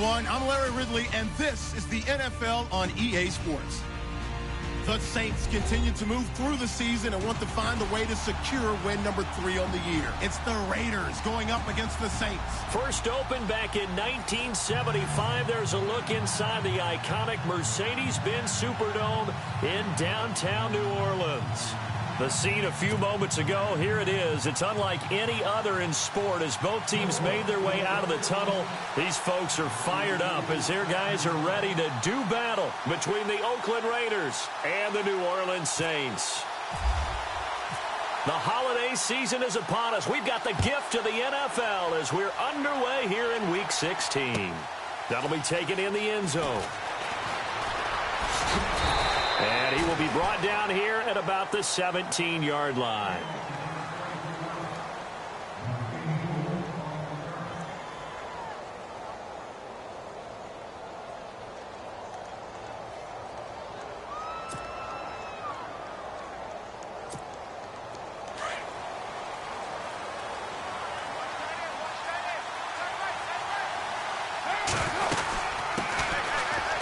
everyone. I'm Larry Ridley, and this is the NFL on EA Sports. The Saints continue to move through the season and want to find a way to secure win number 3 on the year. It's the Raiders going up against the Saints. First opened back in 1975. There's a look inside the iconic Mercedes-Benz Superdome in downtown New Orleans. The scene a few moments ago, here it is. It's unlike any other in sport as both teams made their way out of the tunnel. These folks are fired up as their guys are ready to do battle between the Oakland Raiders and the New Orleans Saints. The holiday season is upon us. We've got the gift of the NFL as we're underway here in Week 16. That'll be taken in the end zone. And he will be brought down here at about the 17-yard line.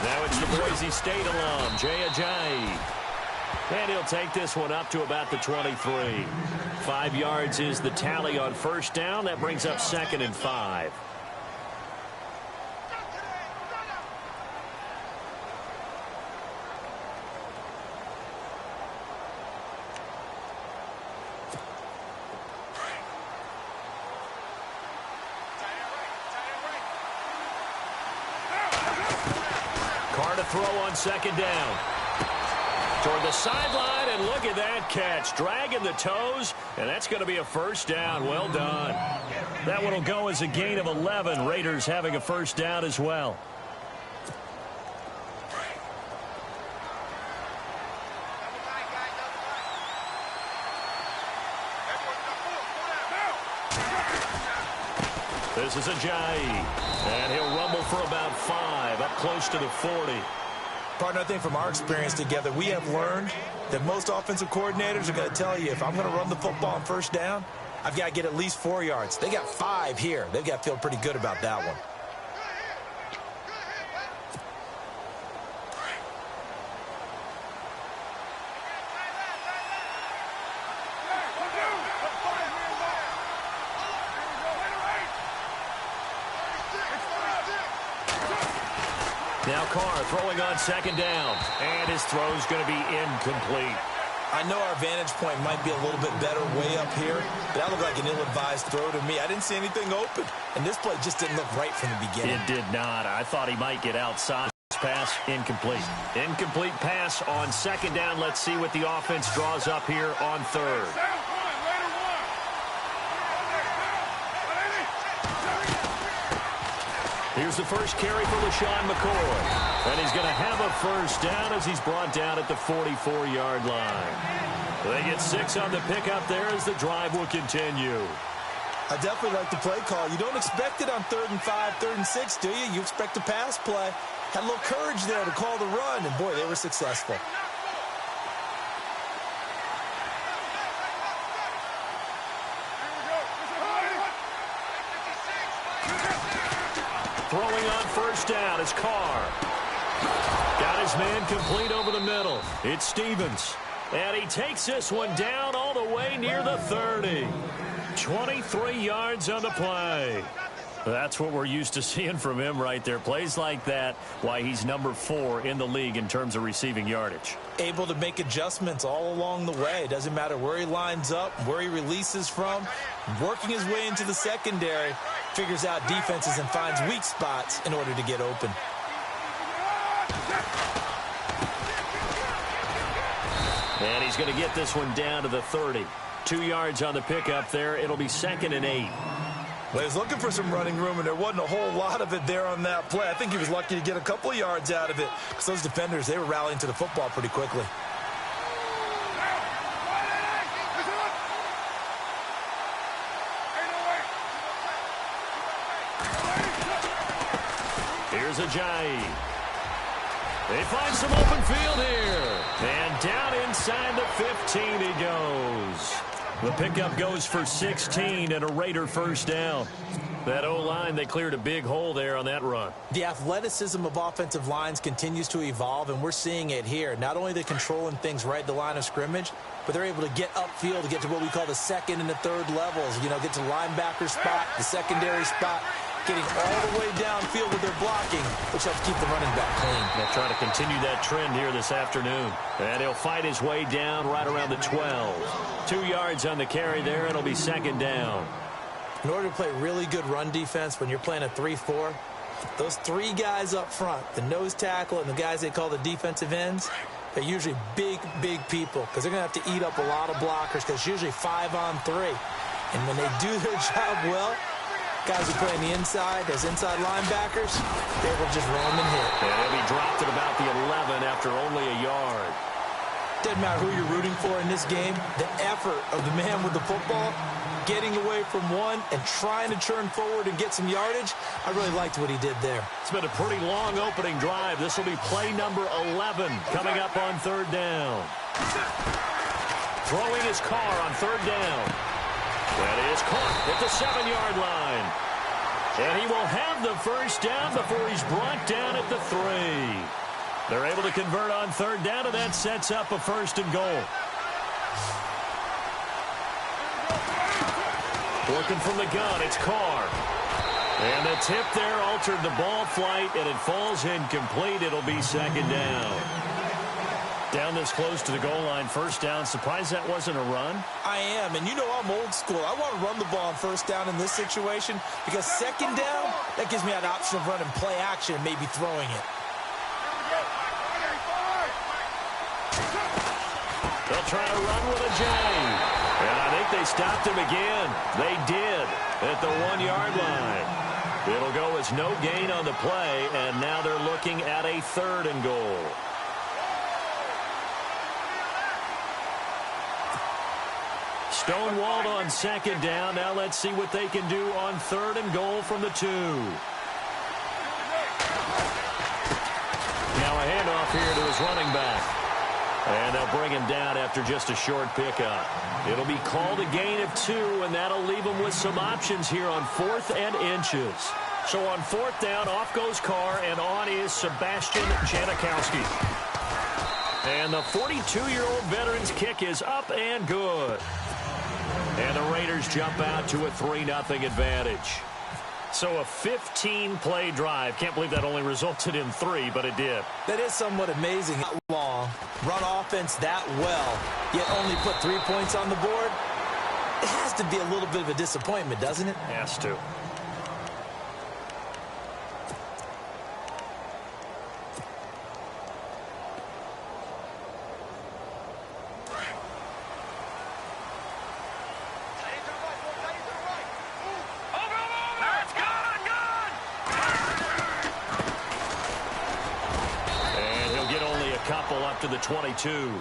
Now it's the Boise State alum, Jay Ajayi. And he'll take this one up to about the 23. 5 yards is the tally on first down. That brings up 2nd and 5. Carr to throw on 2nd down. Toward the sideline, and look at that catch. Dragging the toes, and that's going to be a first down. Well done. That one will go as a gain of 11. Raiders having a first down as well. This is Ajayi, and he'll rumble for about 5, up close to the 40. Partner, I think from our experience together, we have learned that most offensive coordinators are going to tell you, if I'm going to run the football on first down, I've got to get at least 4 yards. They got 5 here. They've got to feel pretty good about that one. Now Carr throwing on 2nd down, and his throw's going to be incomplete. I know our vantage point might be a little bit better way up here, but that looked like an ill-advised throw to me. I didn't see anything open, and this play just didn't look right from the beginning. It did not. I thought he might get outside. Pass incomplete. Incomplete pass on 2nd down. Let's see what the offense draws up here on 3rd. Here's the first carry for LaShawn McCoy. And he's going to have a first down as he's brought down at the 44-yard line. They get 6 on the pickup there as the drive will continue. I definitely like the play call. You don't expect it on 3rd and 5, 3rd and 6, do you? You expect a pass play. Had a little courage there to call the run, and boy, they were successful. Throwing on first down is Carr. Got his man complete over the middle. It's Stevens. And he takes this one down all the way near the 30. 23 yards on the play. That's what we're used to seeing from him right there. Plays like that, why he's number 4 in the league in terms of receiving yardage. Able to make adjustments all along the way. Doesn't matter where he lines up, where he releases from. Working his way into the secondary. Figures out defenses and finds weak spots in order to get open. And he's going to get this one down to the 30. 2 yards on the pickup there. It'll be 2nd and 8. Well, he was looking for some running room, and there wasn't a whole lot of it there on that play. I think he was lucky to get a couple of yards out of it because those defenders, they were rallying to the football pretty quickly. Here's Ajayi. They find some open field here. And down inside the 15 he goes. The pickup goes for 16 and a Raider first down. That O-line, they cleared a big hole there on that run. The athleticism of offensive lines continues to evolve, and we're seeing it here. Not only are they controlling things right at the line of scrimmage, but they're able to get upfield to get to what we call the second and the third levels. You know, get to the linebacker spot, the secondary spot, getting all the way downfield with their blocking, which helps keep the running back clean. They'll try to continue that trend here this afternoon. And he'll fight his way down right around the 12. 2 yards on the carry there, and it'll be second down. In order to play really good run defense when you're playing a 3-4, those 3 guys up front, the nose tackle and the guys they call the defensive ends, they're usually big, big people because they're going to have to eat up a lot of blockers because it's usually 5 on 3. And when they do their job well, guys who play on the inside as inside linebackers, they will just roam and hit. And he'll be dropped at about the 11 after only a yard. Doesn't matter who you're rooting for in this game, the effort of the man with the football, getting away from one and trying to turn forward and get some yardage, I really liked what he did there. It's been a pretty long opening drive. This will be play number 11 coming up on third down. Throwing his car on third down. That is caught at the 7-yard line. And he will have the first down before he's brought down at the 3. They're able to convert on third down, and that sets up a first and goal. Working from the gun, it's Carr. And the tip there altered the ball flight, and it falls incomplete. It'll be second down. Down this close to the goal line, first down. Surprised that wasn't a run? I am, and you know I'm old school. I want to run the ball on first down in this situation because second down, that gives me an option of running play action and maybe throwing it. They'll try to run with a J. And I think they stopped him again. They did at the 1-yard line. It'll go as no gain on the play, and now they're looking at a third and goal. Stonewalled on second down. Now let's see what they can do on third and goal from the 2. Now a handoff here to his running back. And they'll bring him down after just a short pickup. It'll be called a gain of 2, and that'll leave him with some options here on 4th and inches. So on 4th down, off goes Carr, and on is Sebastian Janikowski. And the 42-year-old veteran's kick is up and good. And the Raiders jump out to a 3-0 advantage. So a 15-play drive. Can't believe that only resulted in 3, but it did. That is somewhat amazing. Not long. Run offense that well, yet only put 3 points on the board. It has to be a little bit of a disappointment, doesn't it? Has to. Up to the 22.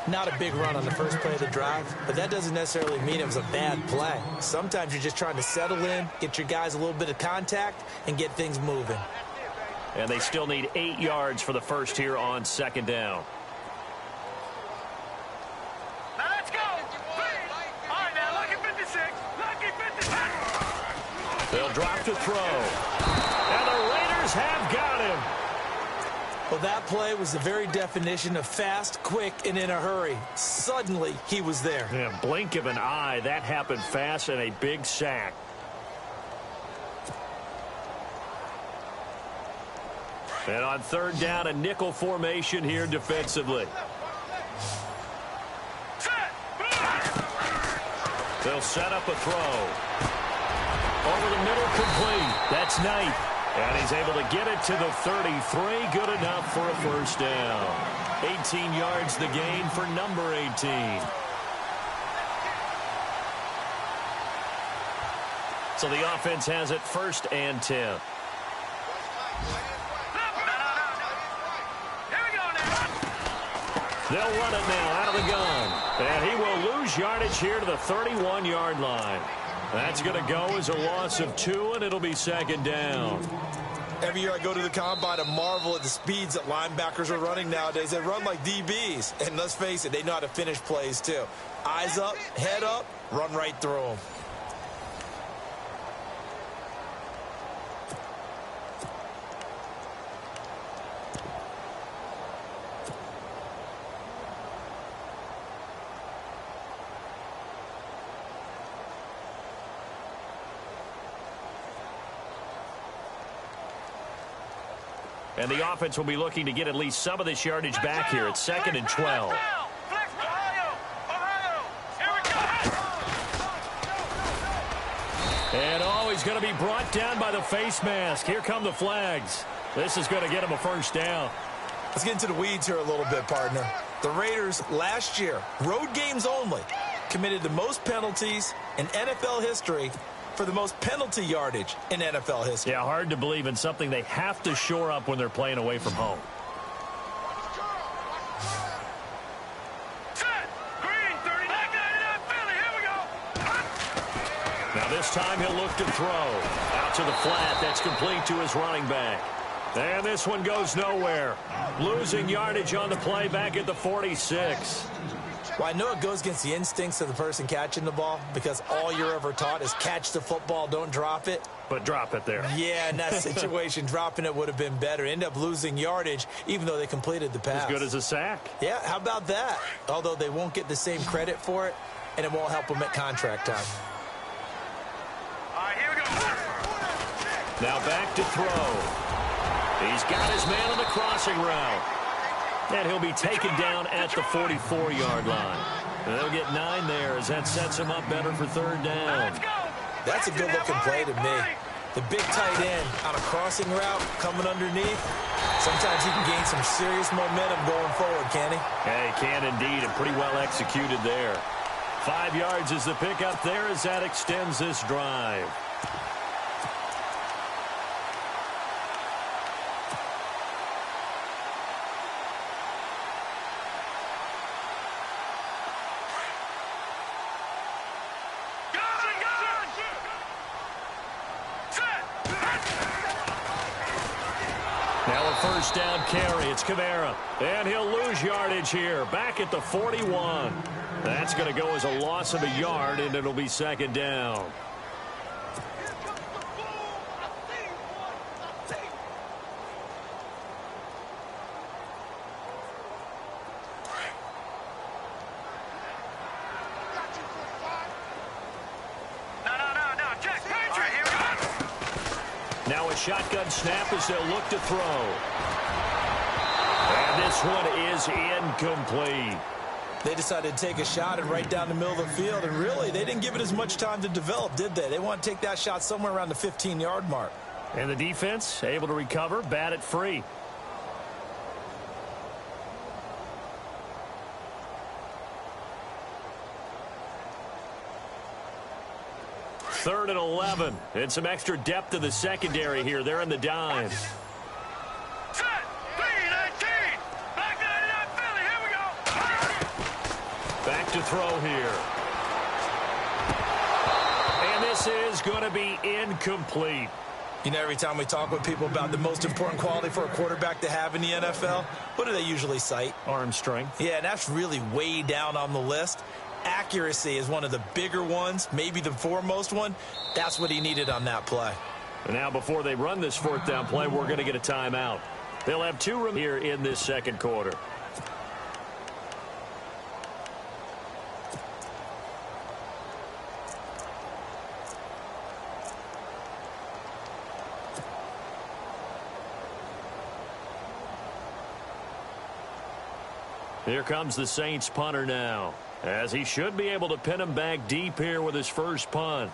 Not a big run on the first play of the drive, but that doesn't necessarily mean it was a bad play. Sometimes you're just trying to settle in, get your guys a little bit of contact, and get things moving. And they still need 8 yards for the first here on second down. Now let's go. All right, now lucky 56. Lucky 56. They'll drop to throw. And the Raiders have got him. Well, that play was the very definition of fast, quick, and in a hurry. Suddenly, he was there. Yeah, blink of an eye. That happened fast and a big sack. And on third down, a nickel formation here defensively. They'll set up a throw. Over the middle, complete. That's Knight. And he's able to get it to the 33. Good enough for a first down. 18 yards the gain for number 18. So the offense has it first and 10. They'll run it now out of the gun. And he will lose yardage here to the 31-yard line. That's going to go as a loss of 2, and it'll be second down. Every year I go to the combine and marvel at the speeds that linebackers are running nowadays. They run like DBs. And let's face it, they know how to finish plays too. Eyes up, head up, run right through them. And the offense will be looking to get at least some of this yardage back here. It's 2nd and 12. And he's going to be brought down by the face mask. Here come the flags. This is going to get him a first down. Let's get into the weeds here a little bit, partner. The Raiders last year, road games only, committed the most penalties in NFL history for the most penalty yardage in NFL history. Yeah, hard to believe in something they have to shore up when they're playing away from home. Now this time he'll look to throw. Out to the flat. That's complete to his running back. And this one goes nowhere. Losing yardage on the play back at the 46. Well, I know it goes against the instincts of the person catching the ball because all you're ever taught is catch the football, don't drop it. But drop it there. Yeah, in that situation, dropping it would have been better. End up losing yardage, even though they completed the pass. As good as a sack. Yeah, how about that? Although they won't get the same credit for it, and it won't help them at contract time. All right, here we go. Now back to throw. He's got his man on the crossing route. And he'll be taken down at the 44-yard line. And they'll get 9 there as that sets him up better for 3rd down. That's a good-looking play to me. The big tight end on a crossing route coming underneath. Sometimes he can gain some serious momentum going forward, can he? Yeah, he can indeed, and pretty well executed there. 5 yards is the pickup there as that extends this drive. Now a first down carry. It's Kamara. And he'll lose yardage here. Back at the 41. That's going to go as a loss of a yard, and it'll be 2nd down. Now a shotgun snap as they'll look to throw. And this one is incomplete. They decided to take a shot and right down the middle of the field, and really, they didn't give it as much time to develop, did they? They want to take that shot somewhere around the 15-yard mark. And the defense able to recover, bat it free. Third and 11. And some extra depth to the secondary here. They're in the dime. Back to throw here. And this is going to be incomplete. You know, every time we talk with people about the most important quality for a quarterback to have in the NFL, what do they usually cite? Arm strength. Yeah, and that's really way down on the list. Accuracy is one of the bigger ones, maybe the foremost one. That's what he needed on that play. And now before they run this 4th down play, we're going to get a timeout. They'll have 2 here in this 2nd quarter. Here comes the Saints punter now, as he should be able to pin him back deep here with his first punt.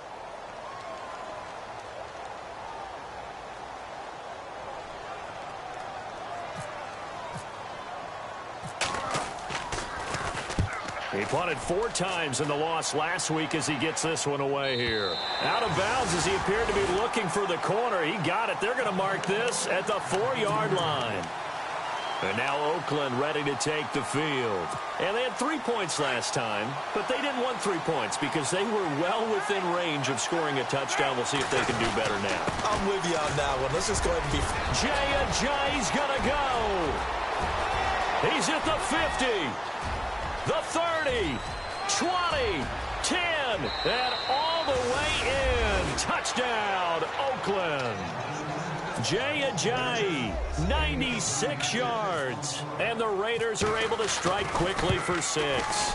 He punted 4 times in the loss last week as he gets this one away here. Out of bounds as he appeared to be looking for the corner. He got it. They're going to mark this at the 4-yard line. And now Oakland ready to take the field. And they had 3 points last time, but they didn't want 3 points because they were well within range of scoring a touchdown. We'll see if they can do better now. I'm with you on that one. Let's just go ahead and be... Jay's going to go. He's at the 50, the 30, 20, 10, and all the way in. Touchdown, Oakland. Jay, 96 yards. And the Raiders are able to strike quickly for 6.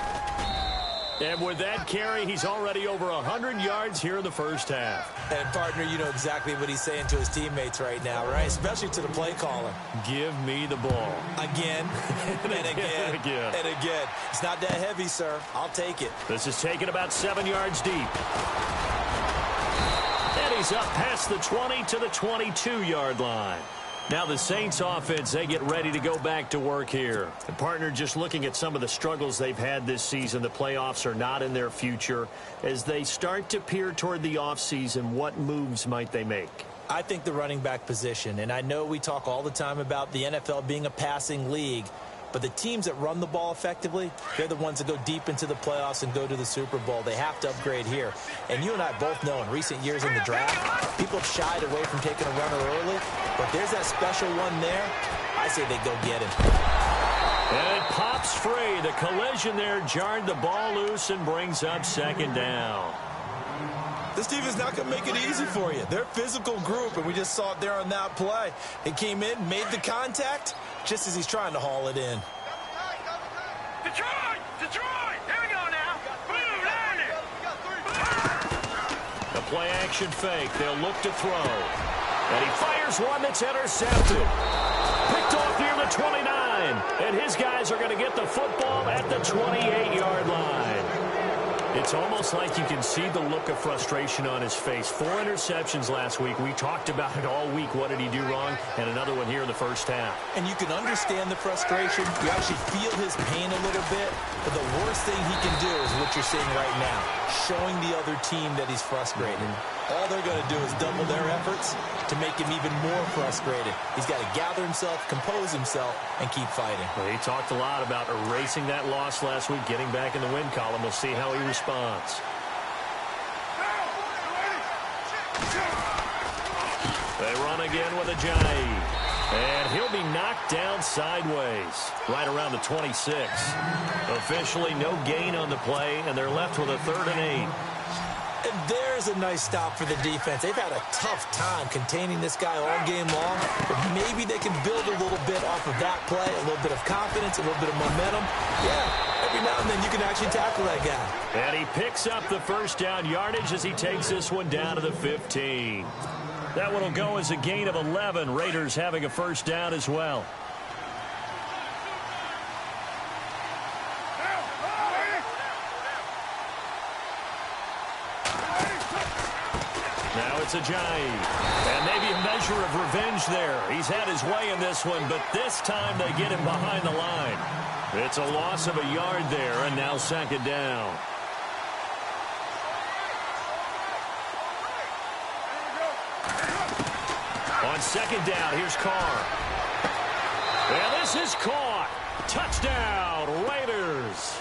And with that carry, he's already over 100 yards here in the first half. And, partner, you know exactly what he's saying to his teammates right now, right? Especially to the play caller. Give me the ball. Again, and again, and again. It's not that heavy, sir. I'll take it. This is taken about 7 yards deep. And he's up past the 20 to the 22-yard line. Now the Saints offense, they get ready to go back to work here. And partner, just looking at some of the struggles they've had this season, the playoffs are not in their future. As they start to peer toward the offseason, what moves might they make? I think the running back position, and I know we talk all the time about the NFL being a passing league, but the teams that run the ball effectively, they're the ones that go deep into the playoffs and go to the Super Bowl. They have to upgrade here. And you and I both know in recent years in the draft, people have shied away from taking a runner early, but there's that special one there. I say they go get him. And it pops free. The collision there jarred the ball loose and brings up second down. This team is not going to make it easy for you. They're a physical group, and we just saw it there on that play. It came in, made the contact, just as he's trying to haul it in. Detroit! Detroit! Here we go now. Boom, down it. The play action fake. They'll look to throw. And he fires one that's intercepted. Picked off near the 29. And his guys are going to get the football at the 28-yard line. It's almost like you can see the look of frustration on his face. 4 interceptions last week. We talked about it all week. What did he do wrong? And another one here in the first half. And you can understand the frustration. You actually feel his pain a little bit. But the worst thing he can do is what you're seeing right now, showing the other team that he's frustrated. All they're going to do is double their efforts to make him even more frustrated. He's got to gather himself, compose himself, and keep fighting. Well, he talked a lot about erasing that loss last week, getting back in the win column. We'll see how he responds. They run again with Ajayi. And he'll be knocked down sideways, right around the 26. Officially no gain on the play, and they're left with a 3rd and 8. And there's a nice stop for the defense. They've had a tough time containing this guy all game long, but maybe they can build a little bit off of that play, a little bit of confidence, a little bit of momentum. Yeah, every now and then you can actually tackle that guy. And he picks up the first down yardage as he takes this one down to the 15. That one will go as a gain of 11. Raiders having a first down as well. Now it's Ajayi. And maybe a measure of revenge there. He's had his way in this one, but this time they get him behind the line. It's a loss of a yard there, and now 2nd down. On 2nd down, here's Carr. And this is caught. Touchdown, Raiders.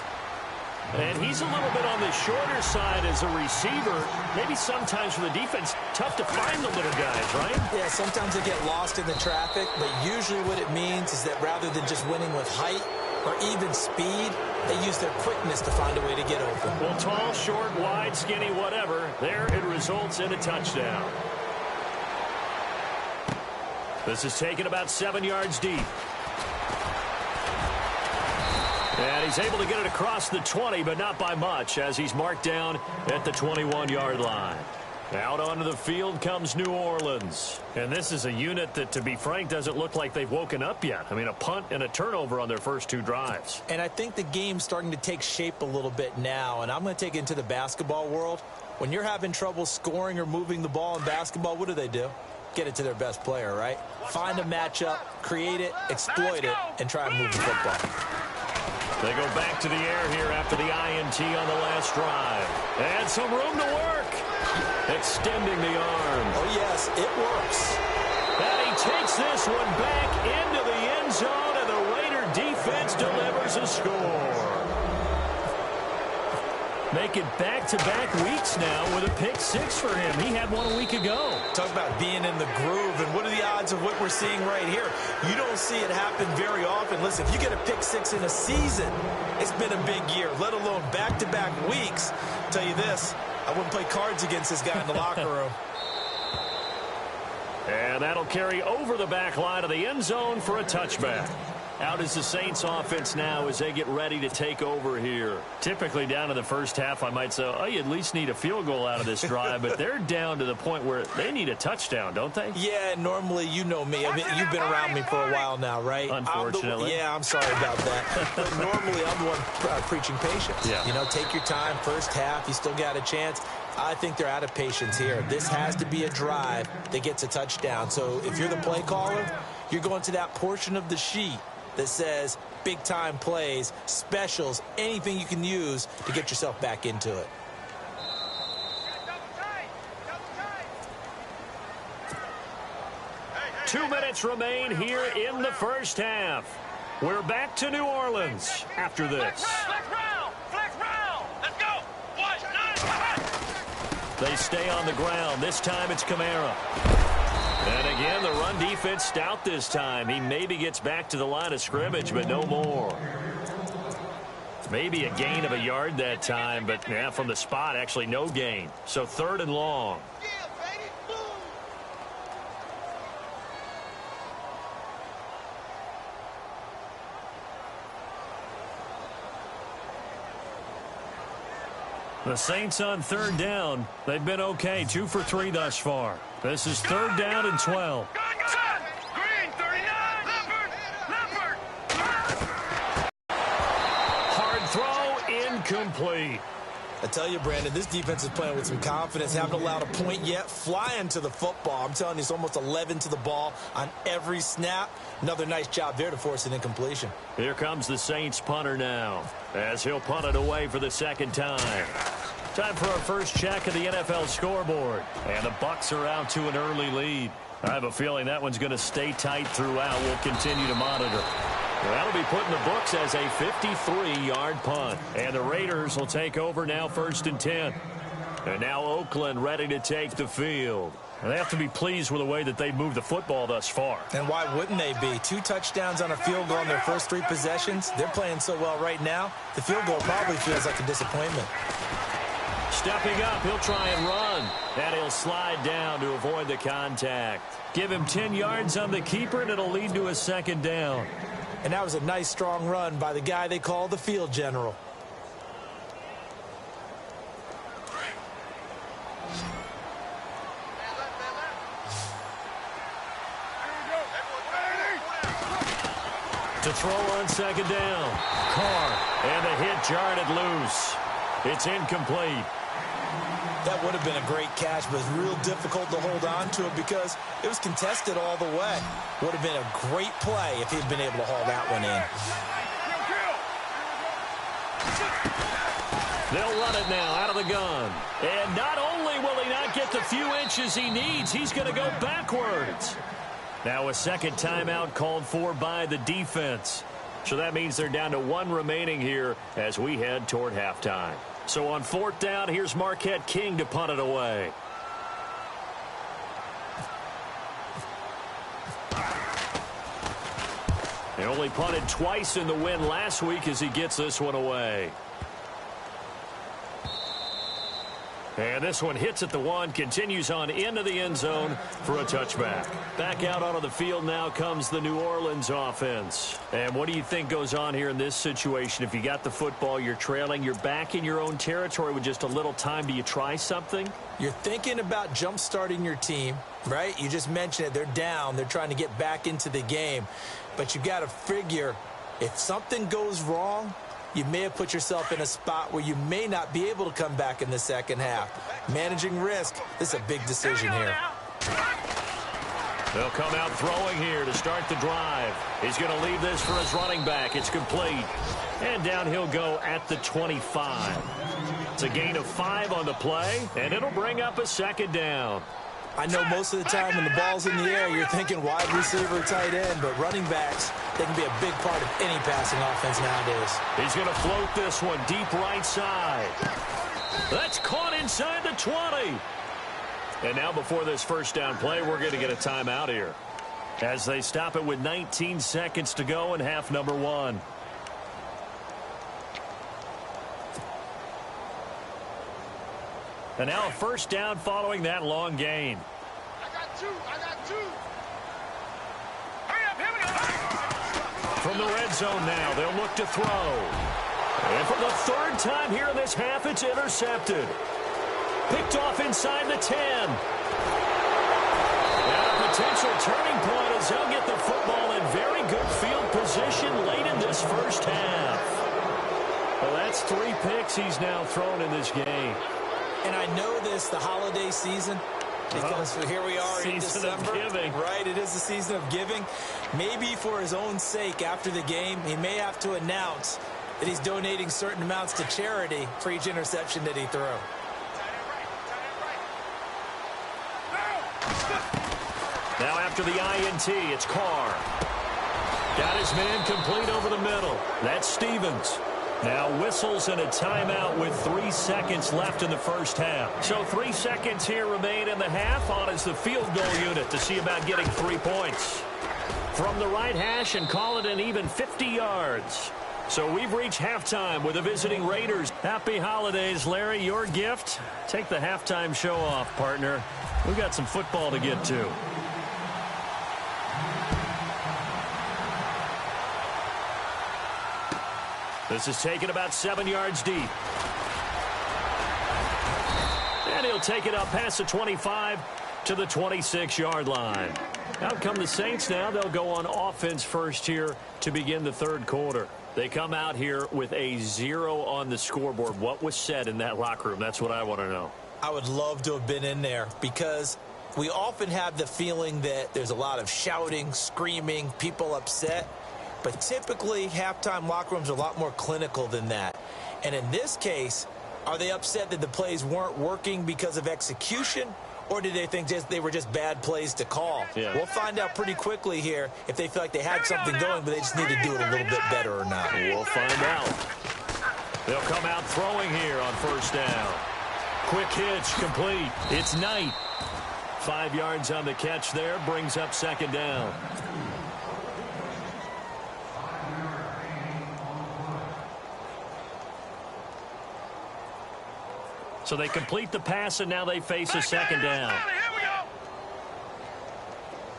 And he's a little bit on the shorter side as a receiver. Maybe sometimes for the defense, tough to find the little guys, right? Yeah, sometimes they get lost in the traffic, but usually what it means is that rather than just winning with height or even speed, they use their quickness to find a way to get open. Well, tall, short, wide, skinny, whatever, there it results in a touchdown. This is taken about 7 yards deep. And he's able to get it across the 20, but not by much, as he's marked down at the 21-yard line. Out onto the field comes New Orleans. And this is a unit that, to be frank, doesn't look like they've woken up yet. I mean, a punt and a turnover on their first 2 drives. And I think the game's starting to take shape a little bit now, and I'm going to take it into the basketball world. When you're having trouble scoring or moving the ball in basketball, what do? Get it to their best player, right? Find a matchup, create it, exploit it, and try and move the football. They go back to the air here after the INT on the last drive. And some room to work. Extending the arm. Oh, yes, it works. And he takes this one back into the end zone, and the Raider defense delivers a score. Make it back-to-back weeks now with a pick six for him. He had one a week ago. Talk about being in the groove, and what are the odds of what we're seeing right here? You don't see it happen very often. Listen, if you get a pick six in a season, it's been a big year, let alone back-to-back weeks. I'll tell you this, I wouldn't play cards against this guy in the locker room. And that'll carry over the back line of the end zone for a touchback. Out is the Saints offense now as they get ready to take over here. Typically down in the first half, I might say, oh, you at least need a field goal out of this drive, but they're down to the point where they need a touchdown, don't they? Yeah, normally, you know me. I mean, you've been around me for a while now, right? Unfortunately. I'm sorry about that. But normally, I'm the one preaching patience. Yeah. You know, take your time. First half, you still got a chance. I think they're out of patience here. This has to be a drive that gets a touchdown. So if you're the play caller, you're going to that portion of the sheet that says big-time plays, specials, anything you can use to get yourself back into it. Two minutes remain here in the first half. We're back to New Orleans after this. Flex round. Let's go. 1, 9, They stay on the ground. This time it's Kamara. And again, the run defense stout this time. He maybe gets back to the line of scrimmage, but no more. Maybe a gain of a yard that time, but yeah, from the spot, actually no gain. So 3rd and long. The Saints on 3rd down. They've been okay, 2 for 3 thus far. This is 3rd down and 12. Green, 39. Leopard. Hard throw, incomplete. I tell you, Brandon, this defense is playing with some confidence. Haven't allowed a point yet. Flying to the football. I'm telling you, it's almost 11 to the ball on every snap. Another nice job there to force an incompletion. Here comes the Saints punter now, as he'll punt it away for the 2nd time. Time for our first check of the NFL scoreboard. And the Bucs are out to an early lead. I have a feeling that one's going to stay tight throughout. We'll continue to monitor. That'll be put in the books as a 53-yard punt. And the Raiders will take over now 1st and 10. And now Oakland ready to take the field. And they have to be pleased with the way that they've moved the football thus far. And why wouldn't they be? 2 touchdowns on a field goal in their first 3 possessions. They're playing so well right now, the field goal probably feels like a disappointment. Stepping up, he'll try and run. And he'll slide down to avoid the contact. Give him 10 yards on the keeper, and it'll lead to a 2nd down. And that was a nice, strong run by the guy they call the field general. To throw on 2nd down. Carr, and the hit jarred it loose. It's incomplete. That would have been a great catch, but it's real difficult to hold on to it because it was contested all the way. Would have been a great play if he'd been able to haul that one in. They'll run it now out of the gun. And not only will he not get the few inches he needs, he's going to go backwards. Now a 2nd timeout called for by the defense. So that means they're down to 1 remaining here as we head toward halftime. So on 4th down, here's Marquette King to punt it away. He only punted twice in the win last week as he gets this one away. And this one hits at the 1, continues on into the end zone for a touchback. Back out onto the field now comes the New Orleans offense. And what do you think goes on here in this situation? If you got the football, you're trailing, you're back in your own territory with just a little time. Do you try something? You're thinking about jump-starting your team, right? You just mentioned it. They're down. They're trying to get back into the game. But you got to figure if something goes wrong, you may have put yourself in a spot where you may not be able to come back in the 2nd half. Managing risk, this is a big decision here. They'll come out throwing here to start the drive. He's going to leave this for his running back. It's complete. And down he'll go at the 25. It's a gain of 5 on the play, and it'll bring up a 2nd down. I know most of the time when the ball's in the air, you're thinking wide receiver, tight end, but running backs, they can be a big part of any passing offense nowadays. He's going to float this one deep right side. That's caught inside the 20. And now before this first down play, we're going to get a timeout here, as they stop it with 19 seconds to go in half number 1. And now a first down following that long gain. I got two. Hurry up, here we go. From the red zone now, they'll look to throw. And for the third time here in this half, it's intercepted. Picked off inside the 10. And a potential turning point as they'll get the football in very good field position late in this first half. Well, that's 3 picks he's now thrown in this game. And I know this, the holiday season, because here we are in December. Season of giving. Right, it is the season of giving. Maybe for his own sake after the game, he may have to announce that he's donating certain amounts to charity for each interception that he threw. Now after the INT, it's Carr. Got his man complete over the middle. That's Stevens. Now whistles and a timeout with 3 seconds left in the first half. So 3 seconds here remain in the half. On is the field goal unit to see about getting 3 points. From the right hash and call it an even 50 yards. So we've reached halftime with the visiting Raiders. Happy holidays, Larry. Your gift? Take the halftime show off, partner. We've got some football to get to. This is taken about 7 yards deep. And he'll take it up past the 25 to the 26-yard line. Out come the Saints now. They'll go on offense first here to begin the third quarter. They come out here with a 0 on the scoreboard. What was said in that locker room? That's what I want to know. I would love to have been in there because we often have the feeling that there's a lot of shouting, screaming, people upset. But typically, halftime locker rooms are a lot more clinical than that. And in this case, are they upset that the plays weren't working because of execution? Or did they think they were just bad plays to call? Yeah. We'll find out pretty quickly here if they feel like they had something going, but they just need to do it a little bit better or not. We'll find out. They'll come out throwing here on first down. Quick hitch, complete. It's Knight. 5 yards on the catch there, brings up second down. So they complete the pass, and now they face a second down. Here we go.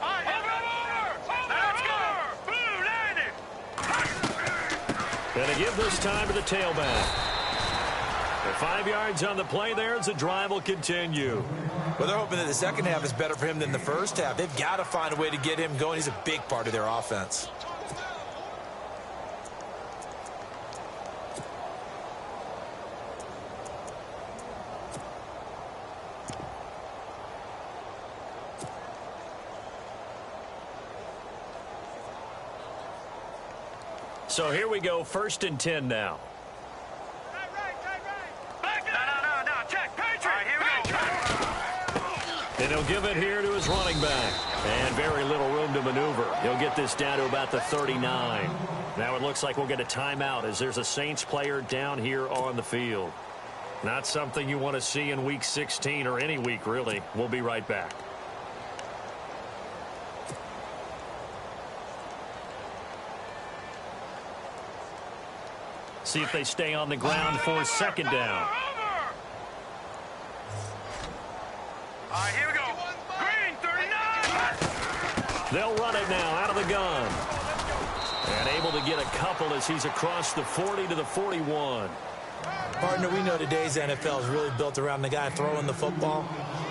All right, over. Blue landed. Going to give this time to the tailback. The 5 yards on the play there as the drive will continue. Well, they're hoping that the second half is better for him than the first half. They've got to find a way to get him going. He's a big part of their offense. So here we go, 1st and 10 now. No, check. Patriot. All right, here we go. And he'll give it here to his running back. And very little room to maneuver. He'll get this down to about the 39. Now it looks like we'll get a timeout as there's a Saints player down here on the field. Not something you want to see in Week 16 or any week, really. We'll be right back. See if they stay on the ground for second down. All right, here we go. Green, 39. They'll run it now out of the gun. And able to get a couple as he's across the 40 to the 41. Partner, we know today's NFL is really built around the guy throwing the football.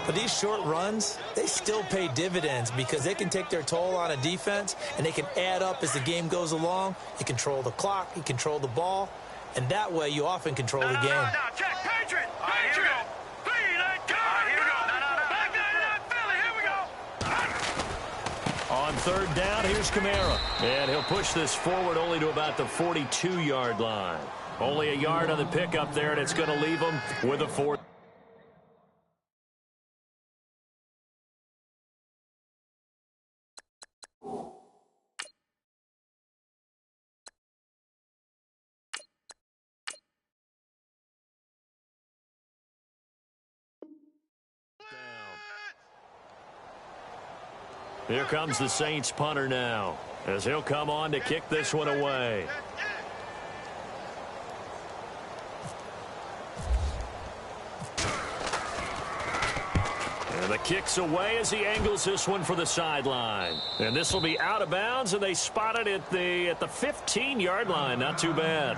But these short runs, they still pay dividends because they can take their toll on a defense and they can add up as the game goes along. You control the clock, you control the ball, and that way you often control the game. No, check. Patriot. Patriot. Here we go. Back there, Philly. Here we go. On third down, here's Kamara. And he'll push this forward only to about the 42-yard line. Only a yard on the pickup there, and it's going to leave him with a 4th. Here comes the Saints punter now, as he'll come on to kick this one away. And the kick's away as he angles this one for the sideline. And this will be out of bounds, and they spot it at the 15-yard line. Not too bad.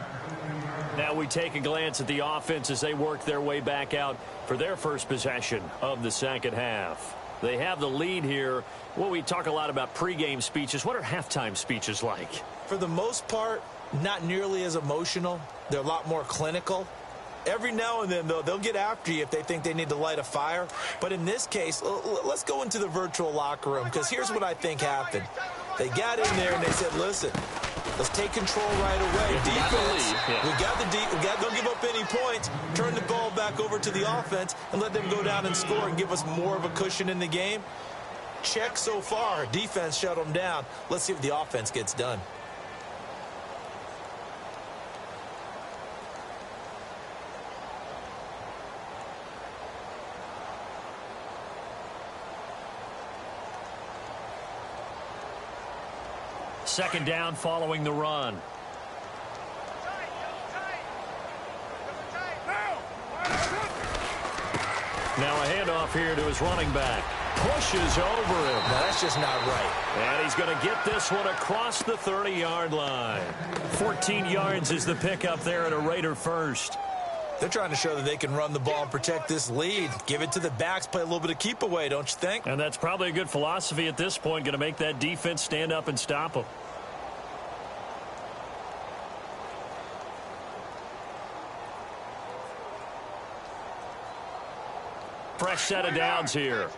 Now we take a glance at the offense as they work their way back out for their first possession of the second half. They have the lead here. Well, we talk a lot about pregame speeches. What are halftime speeches like? For the most part, not nearly as emotional. They're a lot more clinical. Every now and then, though, they'll get after you if they think they need to light a fire. But in this case, let's go into the virtual locker room, because here's what I think happened. They got in there and they said, listen, let's take control right away. Defense, don't give up any points. Turn the ball back over to the offense and let them go down and score and give us more of a cushion in the game. Check so far. Defense shut them down. Let's see if the offense gets done. Second down following the run. Now a handoff here to his running back. Pushes over him. No, that's just not right. And he's going to get this one across the 30-yard line. 14 yards is the pickup there at a Raider first. They're trying to show that they can run the ball and protect this lead. Give it to the backs, play a little bit of keep away, don't you think? And that's probably a good philosophy at this point, going to make that defense stand up and stop them. Fresh set of downs here.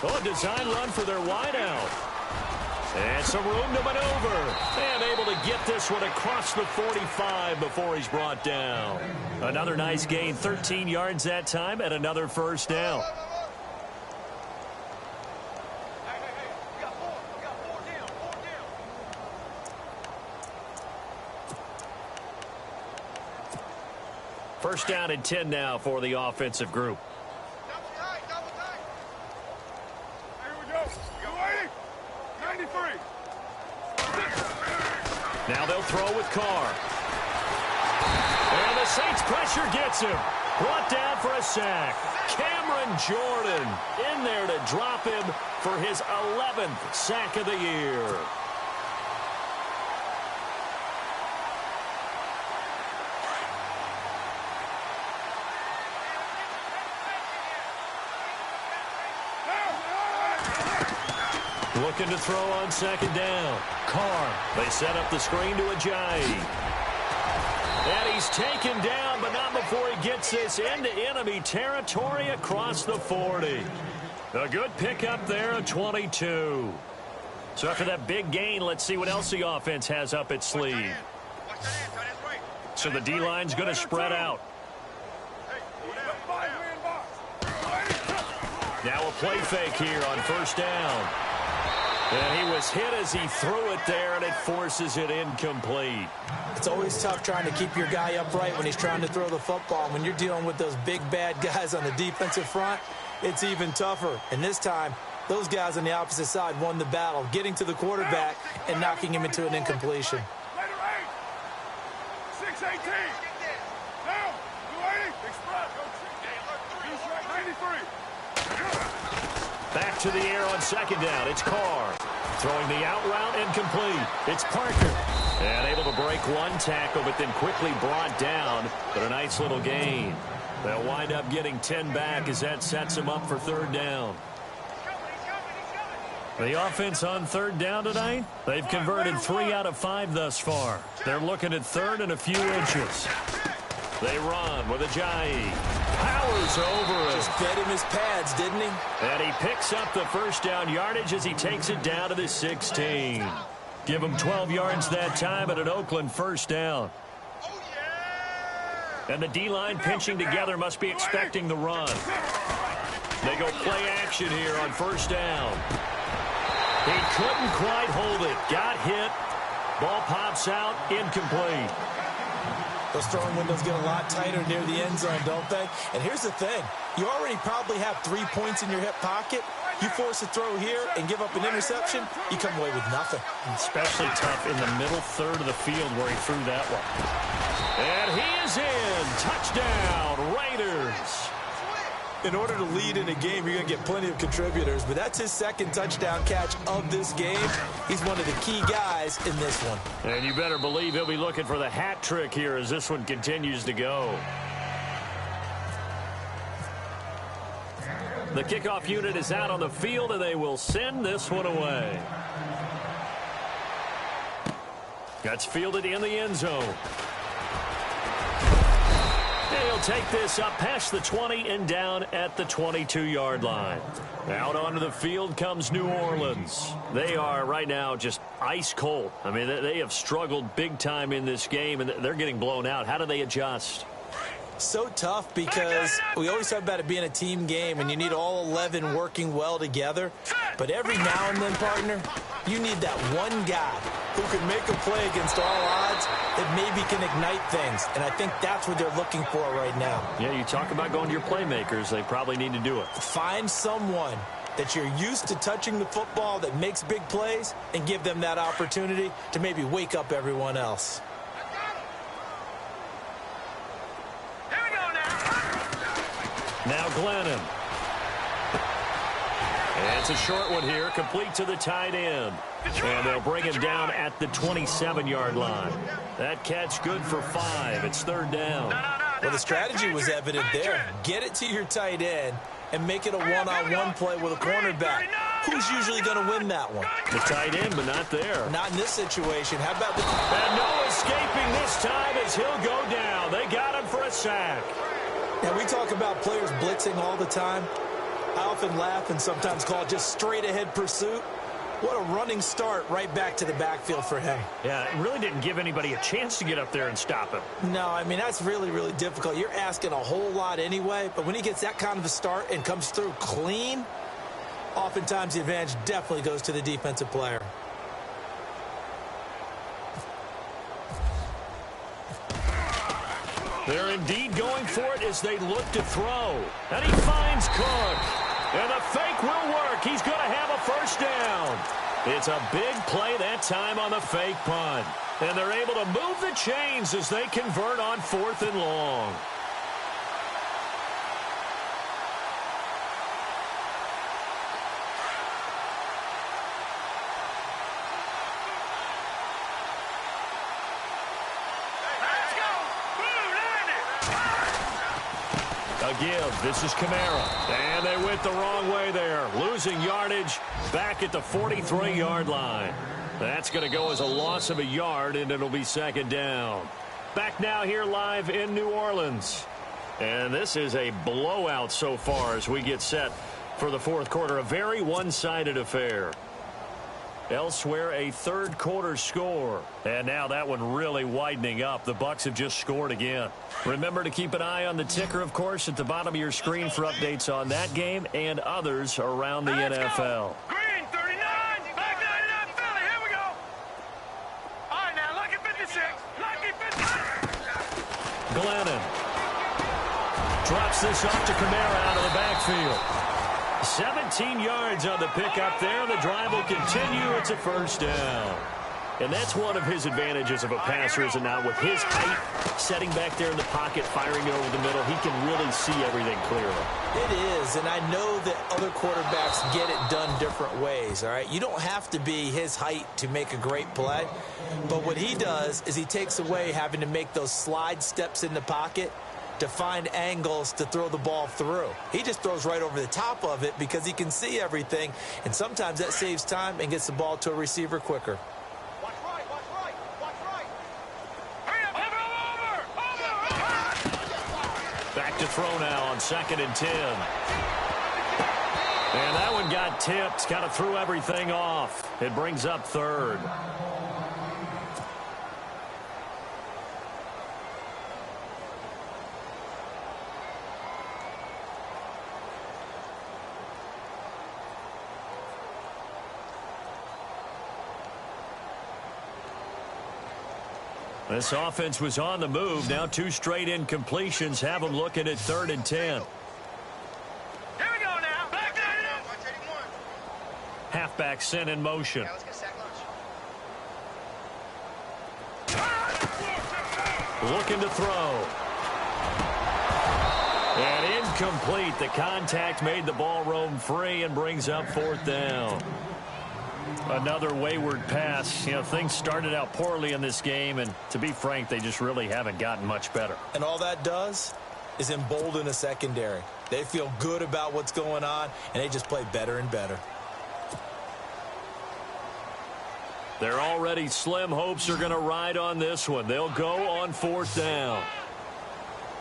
Oh, design run for their wideout. And some room to maneuver. And able to get this one across the 45 before he's brought down. Another nice gain, 13 yards that time, and another first down. First down and 10 now for the offensive group. Double tight. Here we go. You ready? 93. Now they'll throw with Carr. And the Saints pressure gets him. Brought down for a sack. Cameron Jordan in there to drop him for his 11th sack of the year. Looking to throw on second down. Carr. They set up the screen to Ajayi. And he's taken down, but not before he gets this into enemy territory across the 40. A good pickup there at 22. So after that big gain, let's see what else the offense has up its sleeve. So the D-line's going to spread out. Now a play fake here on first down. And he was hit as he threw it there, and it forces it incomplete. It's always tough trying to keep your guy upright when he's trying to throw the football. When you're dealing with those big, bad guys on the defensive front, it's even tougher. And this time, those guys on the opposite side won the battle, getting to the quarterback and knocking him into an incompletion. Later 8. 6-18. Now, you ready? Express. 93. Back to the air on second down. It's Carr. Throwing the out route incomplete. It's Parker. And able to break one tackle, but then quickly brought down. But a nice little gain. They'll wind up getting 10 back as that sets them up for third down. The offense on third down tonight, they've converted 3 out of 5 thus far. They're looking at third and a few inches. They run with Ajayi. Powers over him. Just fed him his pads, didn't he? And he picks up the first down yardage as he takes it down to the 16. Give him 12 yards that time at an Oakland first down. And the D-line pinching together must be expecting the run. They go play action here on first down. He couldn't quite hold it. Got hit. Ball pops out. Incomplete. Those throwing windows get a lot tighter near the end zone, don't they? And here's the thing. You already probably have 3 points in your hip pocket. You force a throw here and give up an interception, you come away with nothing. Especially tough in the middle third of the field where he threw that one. And he is in. Touchdown, Raiders. In order to lead in a game, you're going to get plenty of contributors, but that's his second touchdown catch of this game. He's one of the key guys in this one. And you better believe he'll be looking for the hat trick here as this one continues to go. The kickoff unit is out on the field, and they will send this one away. That's fielded in the end zone. He'll take this up past the 20 and down at the 22-yard line. Out onto the field comes New Orleans. They are right now just ice cold. I mean, they have struggled big time in this game, and they're getting blown out. How do they adjust? So tough because we always talk about it being a team game, and you need all 11 working well together. But every now and then, partner, you need that one guy who can make a play against all odds that maybe can ignite things. And I think that's what they're looking for right now. Yeah, you talk about going to your playmakers. They probably need to do it. Find someone that you're used to touching the football that makes big plays and give them that opportunity to maybe wake up everyone else. Now Glennon. And it's a short one here, complete to the tight end. And they'll bring him down at the 27-yard line. That catch good for 5. It's third down. Well, the strategy was evident there. Get it to your tight end and make it a one-on-one play with a cornerback. Who's usually going to win that one? The tight end, but not there. Not in this situation. How about the... And no escaping this time as he'll go down. They got him for a sack. Now, we talk about players blitzing all the time. I often laugh and sometimes call it just straight-ahead pursuit. What a running start right back to the backfield for him. Yeah, it really didn't give anybody a chance to get up there and stop him. No, I mean, that's really, really difficult. You're asking a whole lot anyway, but when he gets that kind of a start and comes through clean, oftentimes the advantage definitely goes to the defensive player. They're indeed going for it as they look to throw. And he finds Cook. And the fake will work. He's going to have a first down. It's a big play that time on the fake punt. And they're able to move the chains as they convert on 4th and long. A give. This is Kamara. And they went the wrong way there. Losing yardage back at the 43-yard line. That's going to go as a loss of a yard, and it'll be second down. Back now here live in New Orleans. And this is a blowout so far as we get set for the fourth quarter. A very one-sided affair. Elsewhere, a third quarter score. And now that one really widening up. The Bucs have just scored again. Remember to keep an eye on the ticker, of course, at the bottom of your screen for updates on that game and others around the NFL. Green 39, back 99, Philly, here we go. All right, now, lucky 56, lucky 56. Glennon drops this off to Kamara out of the backfield. 17 yards on the pickup there. The drive will continue. It's a first down. And that's one of his advantages of a passer, is it not? With his height, setting back there in the pocket, firing it over the middle, he can really see everything clearly. It is, and I know that other quarterbacks get it done different ways, all right? You don't have to be his height to make a great play, but what he does is he takes away having to make those slide steps in the pocket to find angles to throw the ball through. He just throws right over the top of it because he can see everything, and sometimes that saves time and gets the ball to a receiver quicker. Watch right, watch right, watch right. Hurry up, over. Back to throw now on 2nd and 10. And that one got tipped, kind of threw everything off. It brings up third. This offense was on the move. Now 2 straight incompletions have them looking at 3rd and 10. Here we go now. Back there. Halfback sent in motion. Yeah, let's get sack lunch. Looking to throw. And incomplete. The contact made the ball roam free and brings up 4th down. Another wayward pass. You know, things started out poorly in this game, and to be frank, they just really haven't gotten much better. And all that does is embolden a secondary. They feel good about what's going on, and they just play better and better. Their already slim hopes are going to ride on this one. They'll go on 4th down.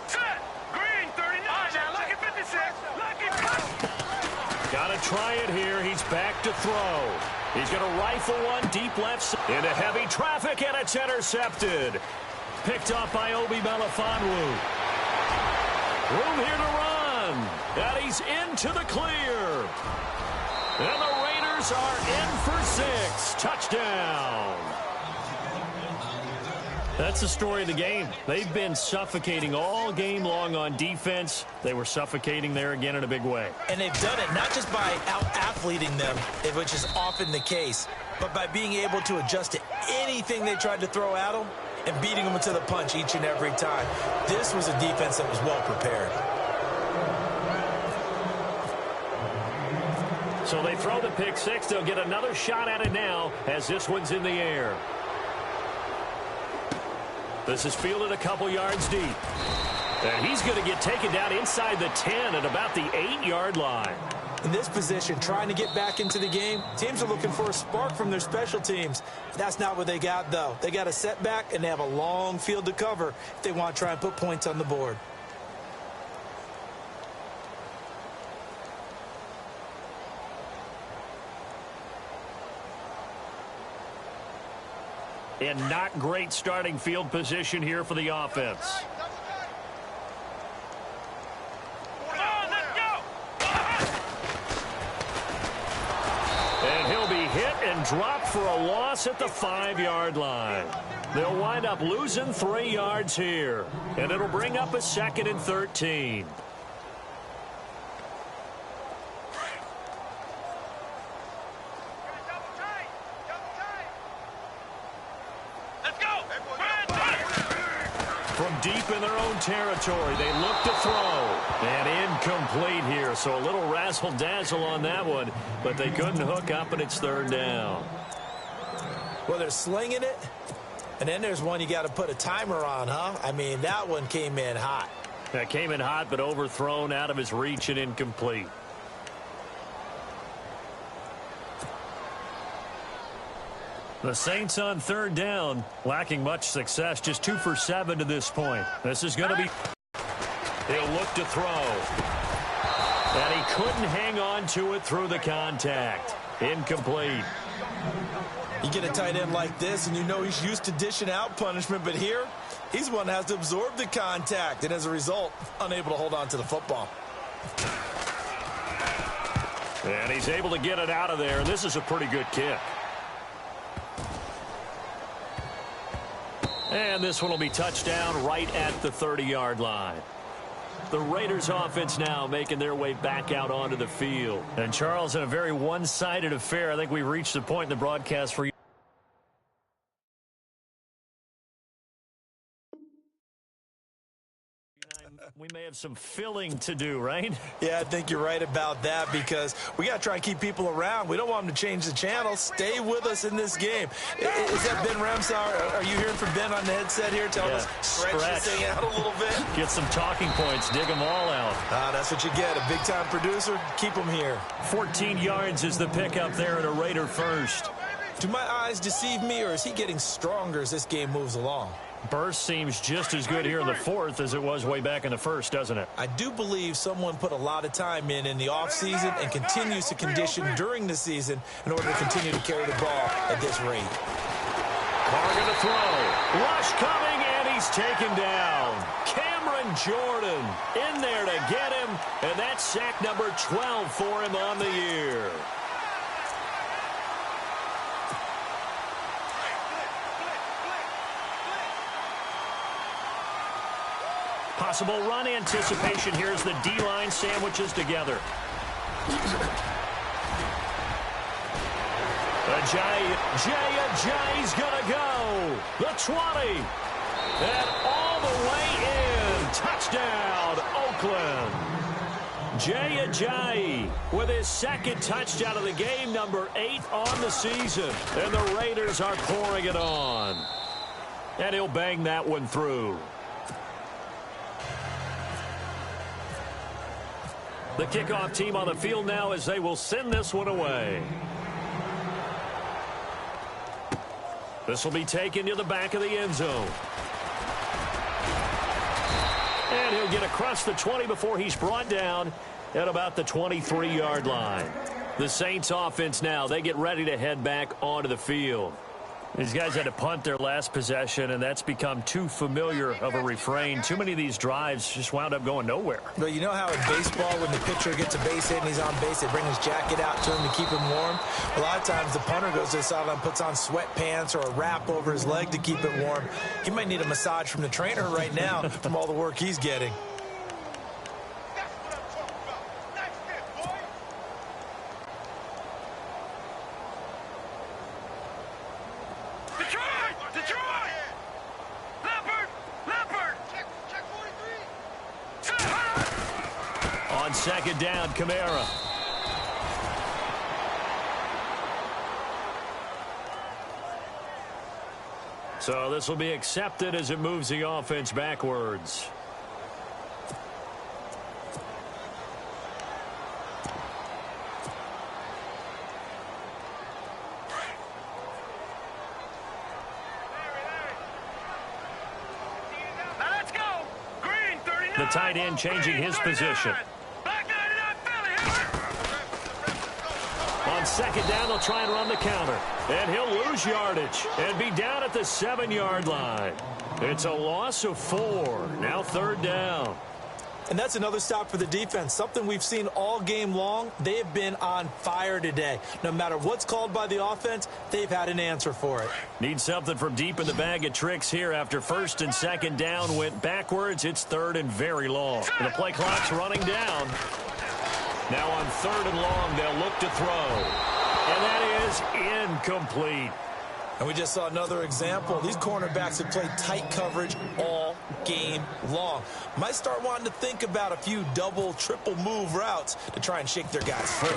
Set. Green 39. Now lucky 56. Lucky. Got to try it here. He's back to throw. He's going to rifle one deep left side into heavy traffic, and it's intercepted. Picked off by Obi Melifonwu. Room here to run. And he's into the clear. And the Raiders are in for 6. Touchdown. That's the story of the game. They've been suffocating all game long on defense. They were suffocating there again in a big way. And they've done it not just by out-athleting them, which is often the case, but by being able to adjust to anything they tried to throw at them and beating them to the punch each and every time. This was a defense that was well prepared. So they throw the pick 6. They'll get another shot at it now as this one's in the air. This is fielded a couple yards deep. And he's going to get taken down inside the 10 at about the 8-yard line. In this position, trying to get back into the game, teams are looking for a spark from their special teams. That's not what they got, though. They got a setback, and they have a long field to cover if they want to try and put points on the board. And not great starting field position here for the offense. Come on, let's go. And he'll be hit and dropped for a loss at the 5-yard line. They'll wind up losing 3 yards here. And it'll bring up a 2nd and 13. From deep in their own territory, they look to throw. And incomplete here, so a little razzle-dazzle on that one, but they couldn't hook up, and it's 3rd down. Well, they're slinging it, and then there's one you got to put a timer on, huh? I mean, that one came in hot. That came in hot, but overthrown out of his reach and incomplete. The Saints on 3rd down, lacking much success, just 2 for 7 to this point. This is going to be... He'll look to throw. And he couldn't hang on to it through the contact. Incomplete. You get a tight end like this, and you know he's used to dishing out punishment, but here, he's one that has to absorb the contact, and as a result, unable to hold on to the football. And he's able to get it out of there, and this is a pretty good kick. And this one will be touchdown right at the 30-yard line. The Raiders offense now making their way back out onto the field. And Charles, in a very one-sided affair, I think we reached the point in the broadcast where we may have some filling to do, right? Yeah, I think you're right about that because we got to try and keep people around. We don't want them to change the channel. Stay with us in this game. Is that Ben Ramsauer? Are you hearing from Ben on the headset here telling us stretch this thing out a little bit? Get some talking points. Dig them all out. That's what you get. A big-time producer. Keep them here. 14 yards is the pickup there at a Raider first. Do my eyes deceive me, or is he getting stronger as this game moves along? Burst seems just as good here in the 4th as it was way back in the 1st, doesn't it? I do believe someone put a lot of time in the offseason and continues to condition during the season in order to continue to carry the ball at this rate. Carr going to throw. Rush coming, and he's taken down. Cameron Jordan in there to get him, and that's sack number 12 for him on the year. Possible run anticipation here as the D-line sandwiches together. Ajayi's going to go. The 20. And all the way in. Touchdown, Oakland. Jay Ajayi with his second touchdown of the game, number 8 on the season. And the Raiders are pouring it on. And he'll bang that one through. The kickoff team on the field now as they will send this one away. This will be taken to the back of the end zone. And he'll get across the 20 before he's brought down at about the 23-yard line. The Saints offense now, they get ready to head back onto the field. These guys had to punt their last possession, and that's become too familiar of a refrain. Too many of these drives just wound up going nowhere. But you know how in baseball, when the pitcher gets a base hit and he's on base, they bring his jacket out to him to keep him warm? A lot of times the punter goes to the sideline, puts on sweatpants or a wrap over his leg to keep it warm. He might need a massage from the trainer right now from all the work he's getting. Second down, Kamara. So this will be accepted as it moves the offense backwards. Now let's go. Green, 39. The tight end changing his position. On second down, they'll try and run the counter. And he'll lose yardage and be down at the 7-yard line. It's a loss of 4. Now third down. And that's another stop for the defense. Something we've seen all game long. They have been on fire today. No matter what's called by the offense, they've had an answer for it. Need something from deep in the bag of tricks here. After first and second down went backwards, it's third and very long. And the play clock's running down. Now on third and long, they'll look to throw. And that is incomplete. And we just saw another example. These cornerbacks have played tight coverage all game long. Might start wanting to think about a few double, triple move routes to try and shake their guys free.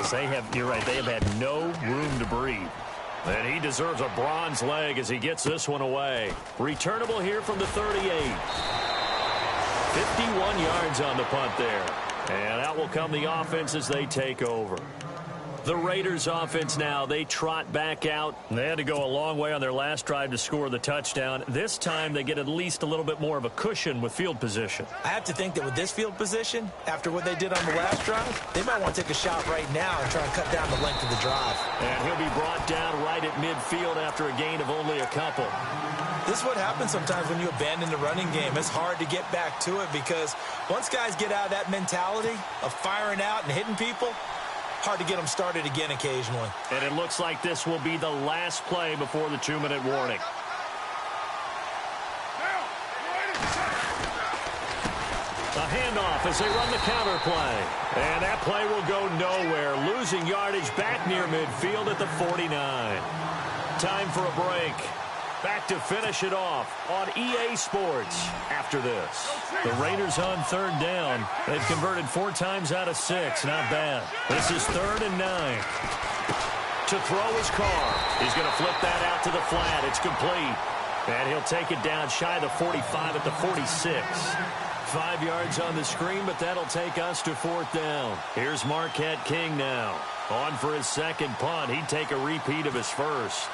You're right, they have had no room to breathe. And he deserves a bronze leg as he gets this one away. Returnable here from the 38. 51 yards on the punt there. And out will come the offense as they take over. The Raiders offense now, they trot back out. They had to go a long way on their last drive to score the touchdown. This time they get at least a little bit more of a cushion with field position. I have to think that with this field position, after what they did on the last drive, they might want to take a shot right now and try and cut down the length of the drive. And he'll be brought down right at midfield after a gain of only a couple. This is what happens sometimes when you abandon the running game. It's hard to get back to it because once guys get out of that mentality of firing out and hitting people, hard to get them started again occasionally. And it looks like this will be the last play before the 2-minute warning. A handoff as they run the counter play. And that play will go nowhere. Losing yardage back near midfield at the 49. Time for a break. Back to finish it off on EA Sports after this. The Raiders on third down. They've converted 4 times out of 6. Not bad. This is 3rd and 9. To throw his car. He's going to flip that out to the flat. It's complete. And he'll take it down shy of the 45 at the 46. 5 yards on the screen, but that'll take us to 4th down. Here's Marquette King now. On for his second punt. He'd take a repeat of his first.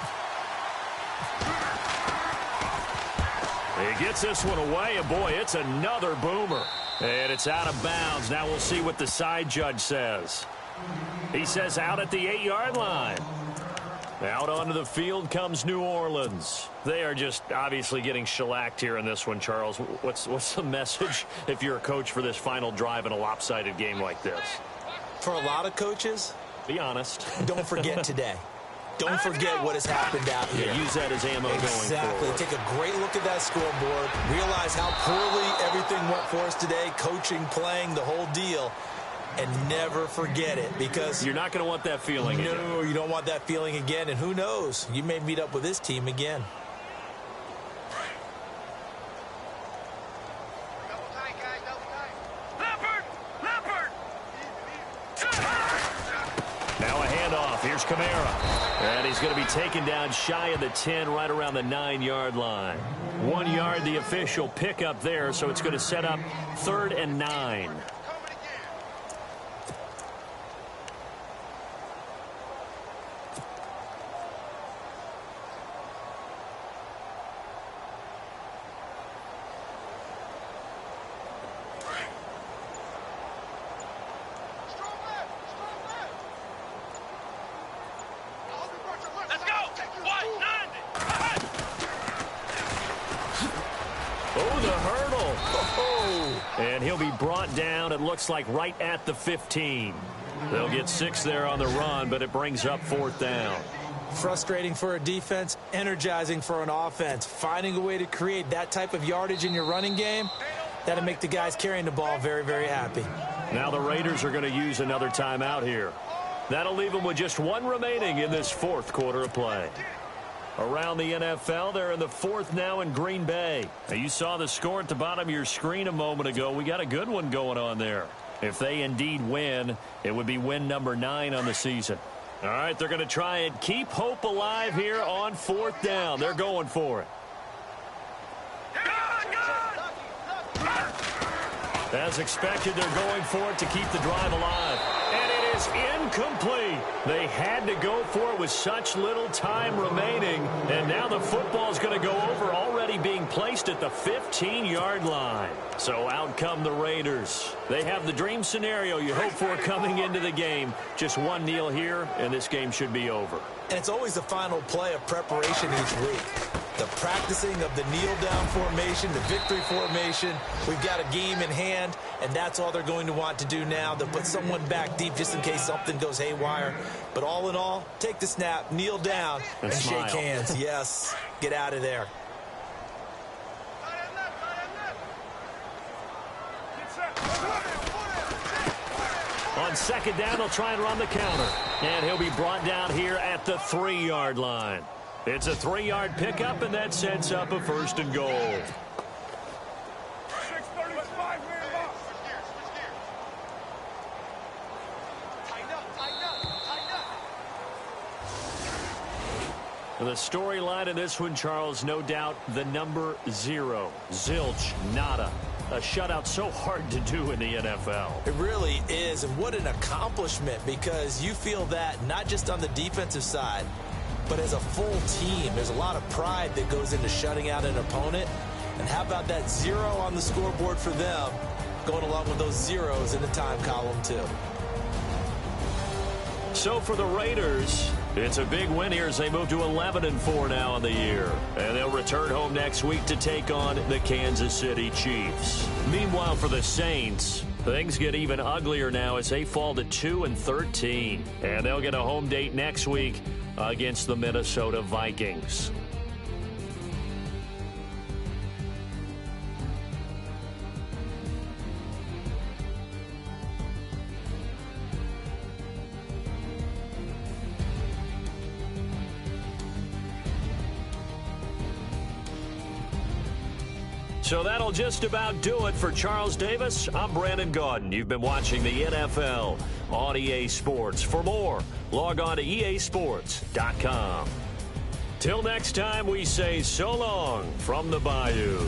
He gets this one away, and boy, it's another boomer. And it's out of bounds. Now we'll see what the side judge says. He says out at the 8-yard line. Out onto the field comes New Orleans. They are just obviously getting shellacked here in this one, Charles. What's the message if you're a coach for this final drive in a lopsided game like this? For a lot of coaches, be honest. Don't forget today. Don't forget what has happened out here. Yeah, use that as ammo going forward. Exactly. Take a great look at that scoreboard. Realize how poorly everything went for us today. Coaching, playing, the whole deal. And never forget it, because you're not going to want that feeling again. No, you don't want that feeling again. And who knows? You may meet up with this team again. Now a handoff. Here's Kamara. And he's going to be taken down shy of the 10, right around the 9-yard line. 1 yard, the official pickup there, so it's going to set up 3rd and 9. And he'll be brought down, it looks like, right at the 15. They'll get 6 there on the run, but it brings up 4th down. Frustrating for a defense, energizing for an offense. Finding a way to create that type of yardage in your running game, that'll make the guys carrying the ball very, very happy. Now the Raiders are going to use another timeout here. That'll leave them with just 1 remaining in this 4th quarter of play. Around the NFL, they're in the 4th now in Green Bay. Now, you saw the score at the bottom of your screen a moment ago. We got a good one going on there. If they indeed win, it would be win number 9 on the season. All right, they're going to try and keep hope alive here on 4th down. They're going for it. As expected, they're going for it to keep the drive alive. And it is incomplete. They had to go for it with such little time remaining. And now the football is going to go over, already being placed at the 15-yard line. So out come the Raiders. They have the dream scenario you hope for coming into the game. Just 1 kneel here, and this game should be over. And it's always the final play of preparation each week. The practicing of the kneel-down formation, the victory formation. We've got a game in hand, and that's all they're going to want to do now. They'll put someone back deep just in case something goes haywire. But all in all, take the snap, kneel down, and shake hands. Yes, get out of there. On 2nd down, they'll try and run the counter. And he'll be brought down here at the 3-yard line. It's a 3-yard pickup, and that sets up a 1st and goal. The storyline in this one, Charles, no doubt the number 0. Zilch, nada. A shutout so hard to do in the NFL. It really is, and what an accomplishment, because you feel that not just on the defensive side, but as a full team. There's a lot of pride that goes into shutting out an opponent. And how about that 0 on the scoreboard for them, going along with those zeros in the time column too. So for the Raiders, it's a big win here as they move to 11-4 now on the year. And they'll return home next week to take on the Kansas City Chiefs. Meanwhile, for the Saints, things get even uglier now as they fall to 2-13. And they'll get a home date next week against the Minnesota Vikings. So that'll just about do it for Charles Davis. I'm Brandon Gaudin. You've been watching the NFL on EA Sports. For more, log on to easports.com. Till next time, we say so long from the Bayou.